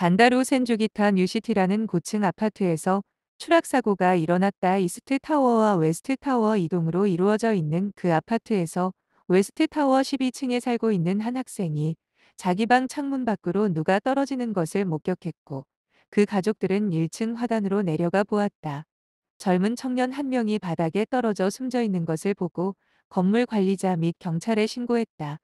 반다로 센주기타 뉴시티라는 고층 아파트에서 추락사고가 일어났다. 이스트타워와 웨스트타워 이동으로 이루어져 있는 그 아파트에서 웨스트타워 12층에 살고 있는 한 학생이 자기 방 창문 밖으로 누가 떨어지는 것을 목격했고, 그 가족들은 1층 화단으로 내려가 보았다. 젊은 청년 한 명이 바닥에 떨어져 숨져 있는 것을 보고 건물 관리자 및 경찰에 신고했다.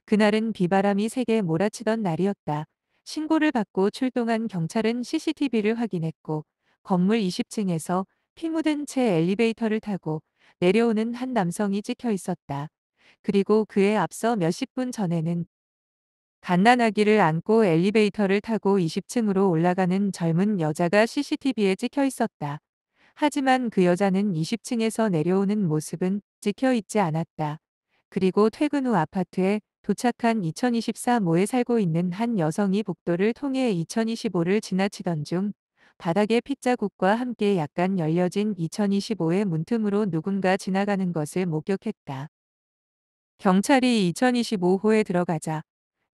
그날은 비바람이 세게 몰아치던 날이었다. 신고를 받고 출동한 경찰은 CCTV를 확인했고, 건물 20층에서 피 묻은 채 엘리베이터를 타고 내려오는 한 남성이 찍혀 있었다. 그리고 그에 앞서 몇십 분 전에는 갓난아기를 안고 엘리베이터를 타고 20층으로 올라가는 젊은 여자가 CCTV에 찍혀 있었다. 하지만 그 여자는 20층에서 내려오는 모습은 찍혀 있지 않았다. 그리고 퇴근 후 아파트에 도착한 2024모에 살고 있는 한 여성이 복도를 통해 2025를 지나치던 중 바닥에 핏자국과 함께 약간 열려진 2025의 문틈으로 누군가 지나가는 것을 목격했다. 경찰이 2025호에 들어가자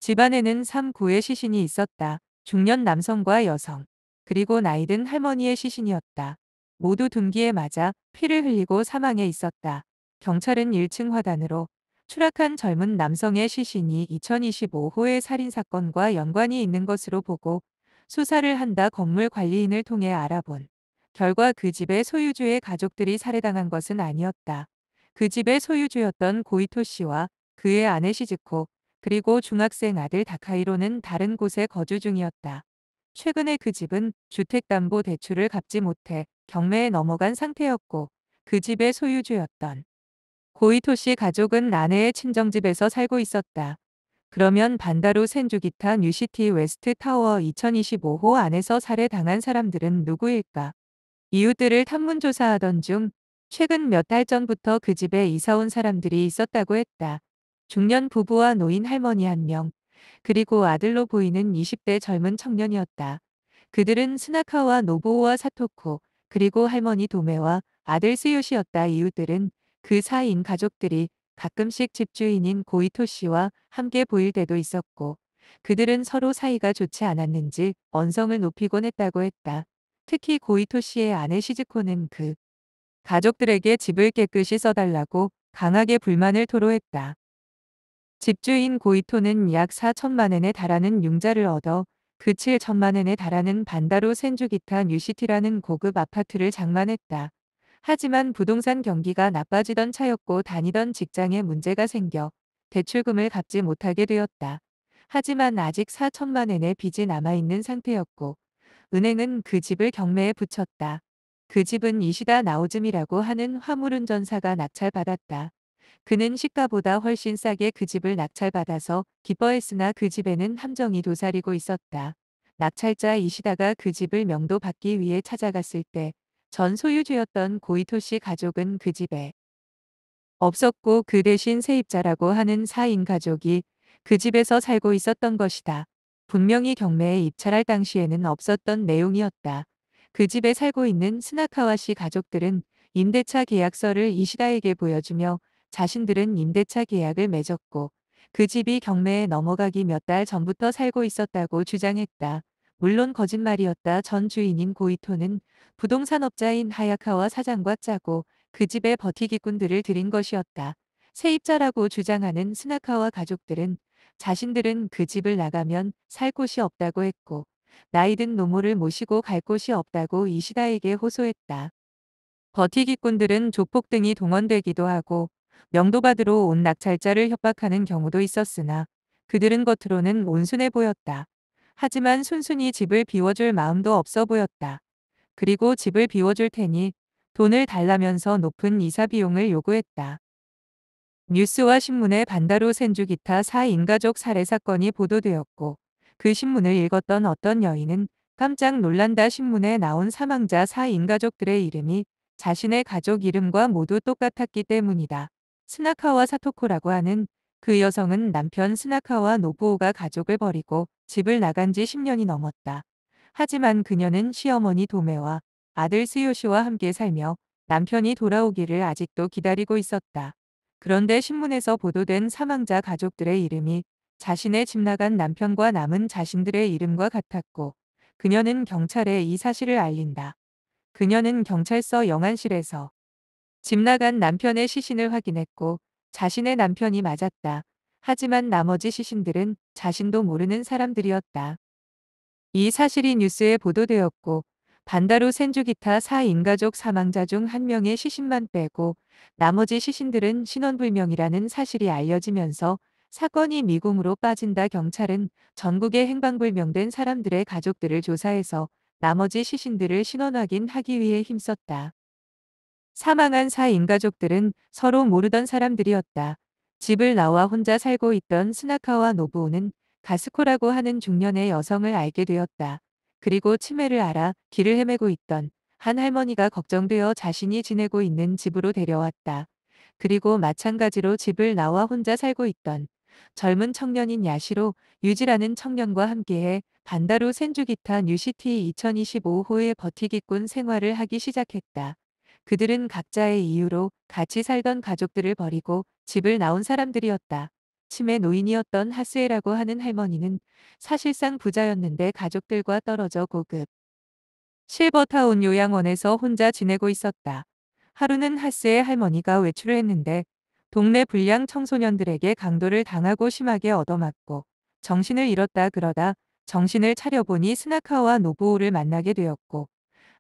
집안에는 3구의 시신이 있었다. 중년 남성과 여성, 그리고 나이든 할머니의 시신이었다. 모두 둔기에 맞아 피를 흘리고 사망해 있었다. 경찰은 1층 화단으로 추락한 젊은 남성의 시신이 2025호의 살인사건과 연관이 있는 것으로 보고 수사를 한다. 건물 관리인을 통해 알아본 결과 그 집의 소유주의 가족들이 살해당한 것은 아니었다. 그 집의 소유주였던 고이토 씨와 그의 아내 시즈코, 그리고 중학생 아들 다카이로는 다른 곳에 거주 중이었다. 최근에 그 집은 주택담보대출을 갚지 못해 경매에 넘어간 상태였고, 그 집의 소유주였던 고이토 씨 가족은 아내의 친정집에서 살고 있었다. 그러면 반다로 센주기타 뉴시티 웨스트 타워 2025호 안에서 살해당한 사람들은 누구일까? 이웃들을 탐문조사하던 중 최근 몇 달 전부터 그 집에 이사 온 사람들이 있었다고 했다. 중년 부부와 노인 할머니 한 명, 그리고 아들로 보이는 20대 젊은 청년이었다. 그들은 스나카와 노부오와 사토코, 그리고 할머니 도메와 아들 스요시였다. 이웃들은 그 4인 가족들이 가끔씩 집주인인 고이토 씨와 함께 보일 때도 있었고, 그들은 서로 사이가 좋지 않았는지 언성을 높이곤 했다고 했다. 특히 고이토 씨의 아내 시즈코는 그 가족들에게 집을 깨끗이 써달라고 강하게 불만을 토로했다. 집주인 고이토는 약 4천만 엔에 달하는 융자를 얻어 그 7천만 엔에 달하는 반다로 센주기타 뉴시티라는 고급 아파트를 장만했다. 하지만 부동산 경기가 나빠지던 차였고 다니던 직장에 문제가 생겨 대출금을 갚지 못하게 되었다. 하지만 아직 4천만 엔의 빚이 남아있는 상태였고, 은행은 그 집을 경매에 붙였다. 그 집은 이시다 나오즘이라고 하는 화물운전사가 낙찰받았다. 그는 시가보다 훨씬 싸게 그 집을 낙찰받아서 기뻐했으나 그 집에는 함정이 도사리고 있었다. 낙찰자 이시다가 그 집을 명도받기 위해 찾아갔을 때 전 소유주였던 고이토 씨 가족은 그 집에 없었고, 그 대신 세입자라고 하는 4인 가족이 그 집에서 살고 있었던 것이다. 분명히 경매에 입찰할 당시에는 없었던 내용이었다. 그 집에 살고 있는 스나카와 씨 가족들은 임대차 계약서를 이시다에게 보여주며 자신들은 임대차 계약을 맺었고, 그 집이 경매에 넘어가기 몇 달 전부터 살고 있었다고 주장했다. 물론 거짓말이었다. 전 주인인 고이토는 부동산업자인 하야카와 사장과 짜고 그 집에 버티기꾼들을 들인 것이었다. 세입자라고 주장하는 스나카와 가족들은 자신들은 그 집을 나가면 살 곳이 없다고 했고, 나이든 노모를 모시고 갈 곳이 없다고 이시다에게 호소했다. 버티기꾼들은 조폭 등이 동원되기도 하고 명도받으러 온 낙찰자를 협박하는 경우도 있었으나 그들은 겉으로는 온순해 보였다. 하지만 순순히 집을 비워줄 마음도 없어 보였다. 그리고 집을 비워줄 테니 돈을 달라면서 높은 이사 비용을 요구했다. 뉴스와 신문에 반다로 센주 기타 4인 가족 살해 사건이 보도되었고, 그 신문을 읽었던 어떤 여인은 깜짝 놀란다. 신문에 나온 사망자 4인 가족들의 이름이 자신의 가족 이름과 모두 똑같았기 때문이다. 스나카와 사토코라고 하는 그 여성은 남편 스나카와 노부오가 가족을 버리고 집을 나간 지 10년이 넘었다. 하지만 그녀는 시어머니 도메와 아들 스요시와 함께 살며 남편이 돌아오기를 아직도 기다리고 있었다. 그런데 신문에서 보도된 사망자 가족들의 이름이 자신의 집 나간 남편과 남은 자신들의 이름과 같았고, 그녀는 경찰에 이 사실을 알린다. 그녀는 경찰서 영안실에서 집 나간 남편의 시신을 확인했고 자신의 남편이 맞았다. 하지만 나머지 시신들은 자신도 모르는 사람들이었다. 이 사실이 뉴스에 보도되었고 반다루 센주기타 4인가족 사망자 중 한 명의 시신만 빼고 나머지 시신들은 신원불명이라는 사실이 알려지면서 사건이 미궁으로 빠진다. 경찰은 전국의 행방불명된 사람들의 가족들을 조사해서 나머지 시신들을 신원 확인하기 위해 힘썼다. 사망한 4인가족들은 서로 모르던 사람들이었다. 집을 나와 혼자 살고 있던 스나카와 노부오는 가스코라고 하는 중년의 여성을 알게 되었다. 그리고 치매를 앓아 길을 헤매고 있던 한 할머니가 걱정되어 자신이 지내고 있는 집으로 데려왔다. 그리고 마찬가지로 집을 나와 혼자 살고 있던 젊은 청년인 야시로 유지라는 청년과 함께해 반다루 센주기타 뉴시티 2025호의 버티기꾼 생활을 하기 시작했다. 그들은 각자의 이유로 같이 살던 가족들을 버리고 집을 나온 사람들이었다. 치매 노인이었던 하스에라고 하는 할머니는 사실상 부자였는데 가족들과 떨어져 고급 실버타운 요양원에서 혼자 지내고 있었다. 하루는 하스의 할머니가 외출을 했는데 동네 불량 청소년들에게 강도를 당하고 심하게 얻어맞고 정신을 잃었다. 그러다 정신을 차려보니 스나카와 노부오를 만나게 되었고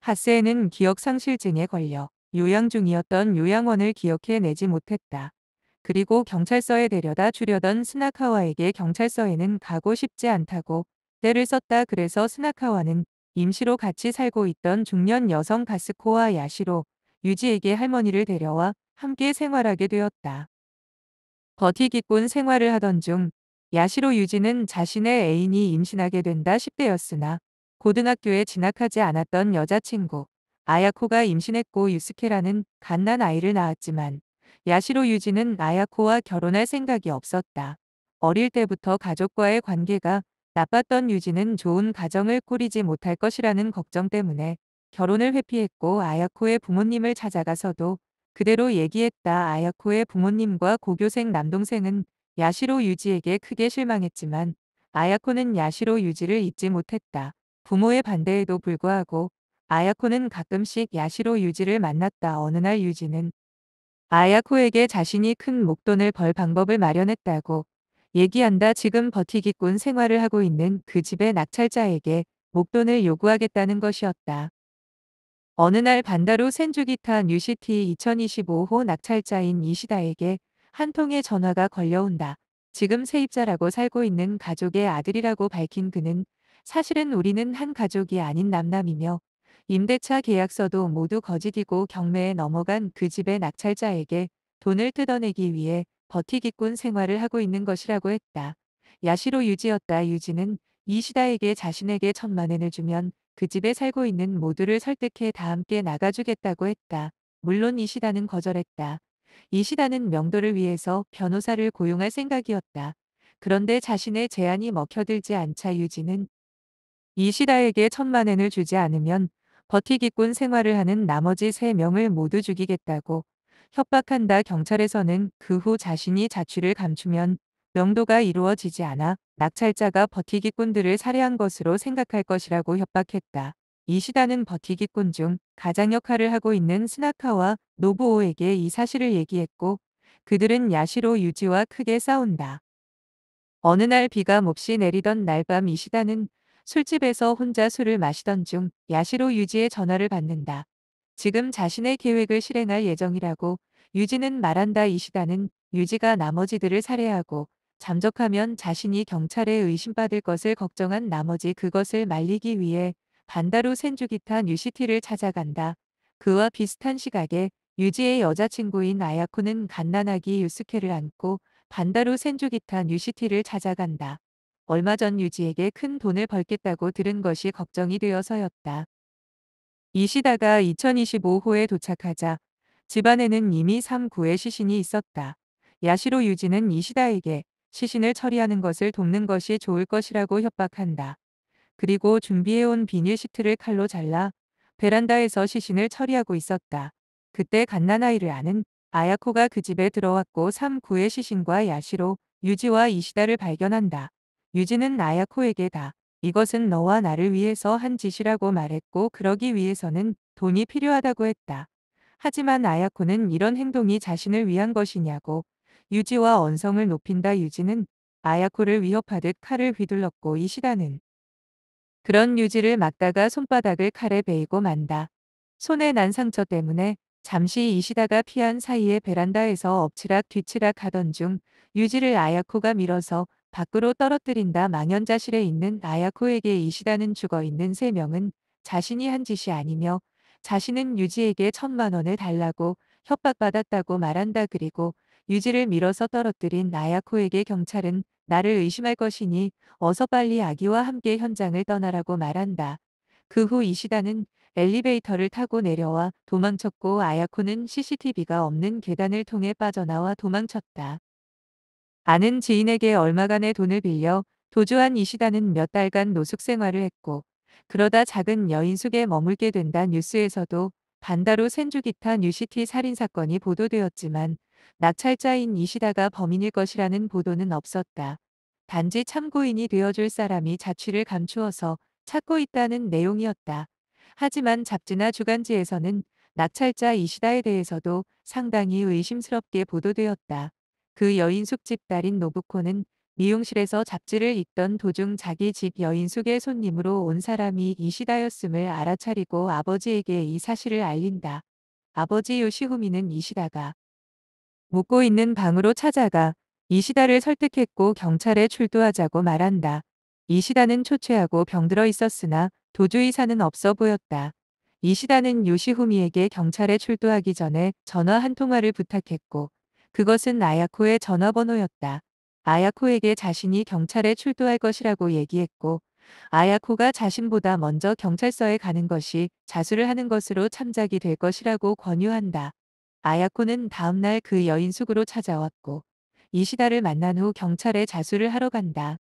하스에는 기억상실증에 걸려 요양 중이었던 요양원을 기억해내지 못했다. 그리고 경찰서에 데려다 주려던 스나카와에게 경찰서에는 가고 싶지 않다고 떼를 썼다. 그래서 스나카와는 임시로 같이 살고 있던 중년 여성 가스코와 야시로 유지에게 할머니를 데려와 함께 생활하게 되었다. 버티기꾼 생활을 하던 중 야시로 유지는 자신의 애인이 임신하게 된다 10대였으나 고등학교에 진학하지 않았던 여자친구 아야코가 임신했고 유스케라는 갓난 아이를 낳았지만 야시로 유지는 아야코와 결혼할 생각이 없었다. 어릴 때부터 가족과의 관계가 나빴던 유지는 좋은 가정을 꾸리지 못할 것이라는 걱정 때문에 결혼을 회피했고 아야코의 부모님을 찾아가서도 그대로 얘기했다. 아야코의 부모님과 고교생 남동생은 야시로 유지에게 크게 실망했지만 아야코는 야시로 유지를 잊지 못했다. 부모의 반대에도 불구하고 아야코는 가끔씩 야시로 유지를 만났다. 어느 날 유지는 아야코에게 자신이 큰 목돈을 벌 방법을 마련했다고 얘기한다. 지금 버티기꾼 생활을 하고 있는 그 집의 낙찰자에게 목돈을 요구하겠다는 것이었다. 어느 날 반다루 센주기타 뉴시티 2025호 낙찰자인 이시다에게 한 통의 전화가 걸려온다. 지금 세입자라고 살고 있는 가족의 아들이라고 밝힌 그는 사실은 우리는 한 가족이 아닌 남남이며 임대차 계약서도 모두 거짓이고 경매에 넘어간 그 집의 낙찰자에게 돈을 뜯어내기 위해 버티기꾼 생활을 하고 있는 것이라고 했다. 야시로 유지였다. 유지는 이시다에게 자신에게 1,000만 엔을 주면 그 집에 살고 있는 모두를 설득해 다 함께 나가주겠다고 했다. 물론 이시다는 거절했다. 이시다는 명도를 위해서 변호사를 고용할 생각이었다. 그런데 자신의 제안이 먹혀들지 않자 유지는 이시다에게 1,000만 엔을 주지 않으면 버티기꾼 생활을 하는 나머지 3명을 모두 죽이겠다고 협박한다. 경찰에서는 그 후 자신이 자취를 감추면 명도가 이루어지지 않아 낙찰자가 버티기꾼들을 살해한 것으로 생각할 것이라고 협박했다. 이시다는 버티기꾼 중 가장 역할을 하고 있는 스나카와 노부오에게 이 사실을 얘기했고 그들은 야시로 유지와 크게 싸운다. 어느 날 비가 몹시 내리던 날 밤 이시다는 술집에서 혼자 술을 마시던 중 야시로 유지의 전화를 받는다. 지금 자신의 계획을 실행할 예정이라고 유지는 말한다. 이시다는 유지가 나머지들을 살해하고 잠적하면 자신이 경찰에 의심받을 것을 걱정한 나머지 그것을 말리기 위해 반다루 센주기타 뉴시티를 찾아간다. 그와 비슷한 시각에 유지의 여자친구인 아야코는 갓난아기 유스케를 안고 반다루 센주기타 뉴시티를 찾아간다. 얼마 전 유지에게 큰 돈을 벌겠다고 들은 것이 걱정이 되어서였다. 이시다가 2025호에 도착하자 집안에는 이미 3구의 시신이 있었다. 야시로 유지는 이시다에게 시신을 처리하는 것을 돕는 것이 좋을 것이라고 협박한다. 그리고 준비해온 비닐 시트를 칼로 잘라 베란다에서 시신을 처리하고 있었다. 그때 갓난아이를 아는 아야코가 그 집에 들어왔고 3구의 시신과 야시로, 유지와 이시다를 발견한다. 유지는 아야코에게 다 이것은 너와 나를 위해서 한 짓이라고 말했고 그러기 위해서는 돈이 필요하다고 했다. 하지만 아야코는 이런 행동이 자신을 위한 것이냐고. 유지와 언성을 높인다. 유지는 아야코를 위협하듯 칼을 휘둘렀고 이시다는 그런 유지를 막다가 손바닥을 칼에 베이고 만다. 손에 난 상처 때문에 잠시 이시다가 피한 사이에 베란다에서 엎치락 뒤치락 하던 중 유지를 아야코가 밀어서 밖으로 떨어뜨린다. 망연자실에 있는 아야코에게 이시다는 죽어있는 세 명은 자신이 한 짓이 아니며 자신은 유지에게 1,000만 원을 달라고 협박받았다고 말한다. 그리고 유지를 밀어서 떨어뜨린 아야코에게 경찰은 나를 의심할 것이니 어서 빨리 아기와 함께 현장을 떠나라고 말한다. 그 후 이시다는 엘리베이터를 타고 내려와 도망쳤고 아야코는 CCTV가 없는 계단을 통해 빠져나와 도망쳤다. 아는 지인에게 얼마간의 돈을 빌려 도주한 이시다는 몇 달간 노숙 생활을 했고 그러다 작은 여인숙에 머물게 된다. 뉴스에서도 반다로 센주기타 뉴시티 살인사건이 보도되었지만 낙찰자인 이시다가 범인일 것이라는 보도는 없었다. 단지 참고인이 되어줄 사람이 자취를 감추어서 찾고 있다는 내용이었다. 하지만 잡지나 주간지에서는 낙찰자 이시다에 대해서도 상당히 의심스럽게 보도되었다. 그 여인숙 집 딸인 노부코는 미용실에서 잡지를 읽던 도중 자기 집 여인숙의 손님으로 온 사람이 이시다였음을 알아차리고 아버지에게 이 사실을 알린다. 아버지 요시후미는 이시다가 묵고 있는 방으로 찾아가 이시다를 설득했고 경찰에 출두하자고 말한다. 이시다는 초췌하고 병들어 있었으나 도주 의사는 없어 보였다. 이시다는 요시후미에게 경찰에 출두하기 전에 전화 한 통화를 부탁했고 그것은 아야코의 전화번호였다. 아야코에게 자신이 경찰에 출두할 것이라고 얘기했고 아야코가 자신보다 먼저 경찰서에 가는 것이 자수를 하는 것으로 참작이 될 것이라고 권유한다. 아야코는 다음날 그 여인숙으로 찾아왔고 이시다를 만난 후 경찰에 자수를 하러 간다.